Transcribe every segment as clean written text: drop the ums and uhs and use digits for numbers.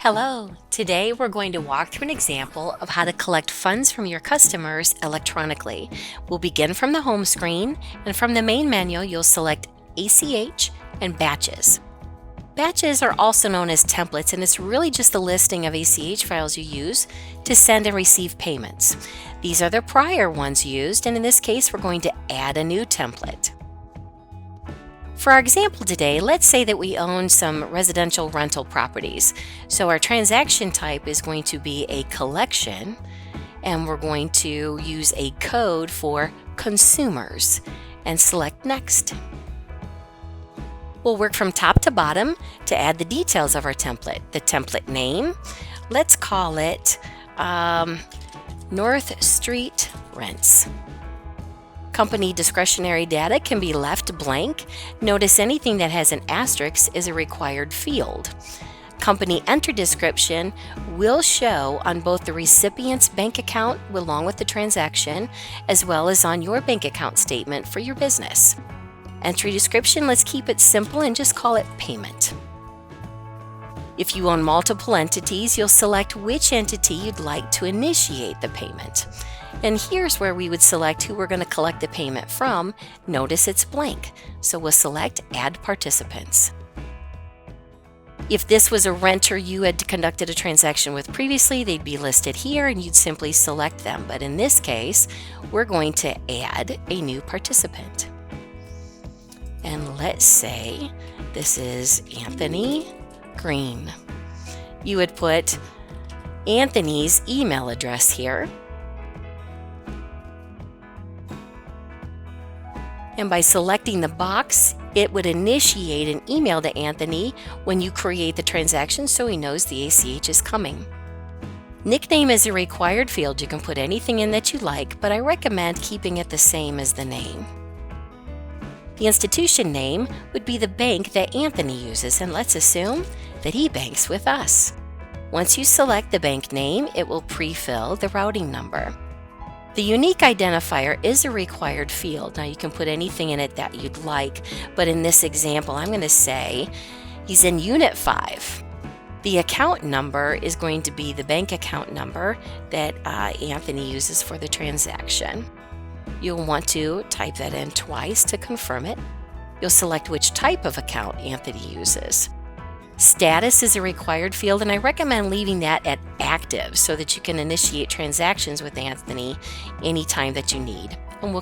Hello! Today we're going to walk through an example of how to collect funds from your customers electronically. We'll begin from the home screen, and from the main menu you'll select ACH and batches. Batches are also known as templates, and it's really just a listing of ACH files you use to send and receive payments. These are the prior ones used, and in this case we're going to add a new template. For our example today, let's say that we own some residential rental properties. So our transaction type is going to be a collection, and we're going to use a code for consumers and select Next. We'll work from top to bottom to add the details of our template. The template name, let's call it North Street Rents. Company discretionary data can be left blank. Notice anything that has an asterisk is a required field. Company enter description will show on both the recipient's bank account along with the transaction, as well as on your bank account statement for your business. Entry description, let's keep it simple and just call it payment. If you own multiple entities, you'll select which entity you'd like to initiate the payment. And here's where we would select who we're going to collect the payment from. Notice it's blank, so we'll select Add Participants. If this was a renter you had conducted a transaction with previously, they'd be listed here and you'd simply select them. But in this case, we're going to add a new participant. And let's say this is Anthony Green. You would put Anthony's email address here. And by selecting the box, it would initiate an email to Anthony when you create the transaction so he knows the ACH is coming. Nickname is a required field. You can put anything in that you like, but I recommend keeping it the same as the name. The institution name would be the bank that Anthony uses, and let's assume that he banks with us. Once you select the bank name, it will pre-fill the routing number. The unique identifier is a required field. Now you can put anything in it that you'd like, but in this example I'm going to say he's in Unit 5. The account number is going to be the bank account number that Anthony uses for the transaction. You'll want to type that in twice to confirm it. You'll select which type of account Anthony uses. Status is a required field, and I recommend leaving that at active so that you can initiate transactions with Anthony anytime that you need. And we'll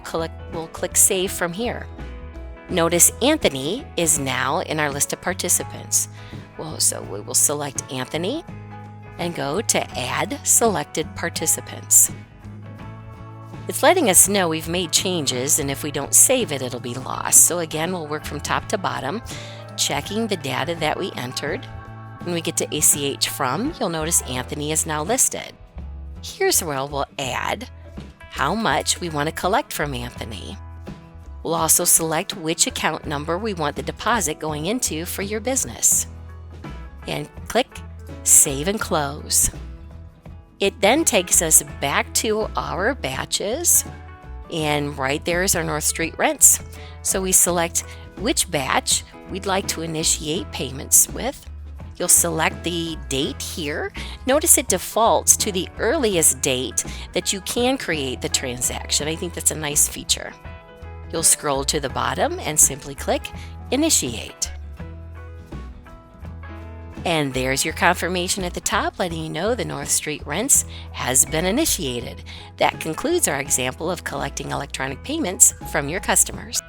click Save from here. Notice Anthony is now in our list of participants. So we will select Anthony and go to Add Selected Participants. It's letting us know we've made changes, and if we don't save it, it'll be lost. So again, we'll work from top to bottom, checking the data that we entered. When we get to ACH from, you'll notice Anthony is now listed. Here's where we'll add how much we want to collect from Anthony. We'll also select which account number we want the deposit going into for your business. And click Save and Close. It then takes us back to our batches, and right there is our North Street Rents. So we select which batch we'd like to initiate payments with. You'll select the date here. Notice it defaults to the earliest date that you can create the transaction. I think that's a nice feature. You'll scroll to the bottom and simply click Initiate. And there's your confirmation at the top letting you know the North Street Rents has been initiated. That concludes our example of collecting electronic payments from your customers.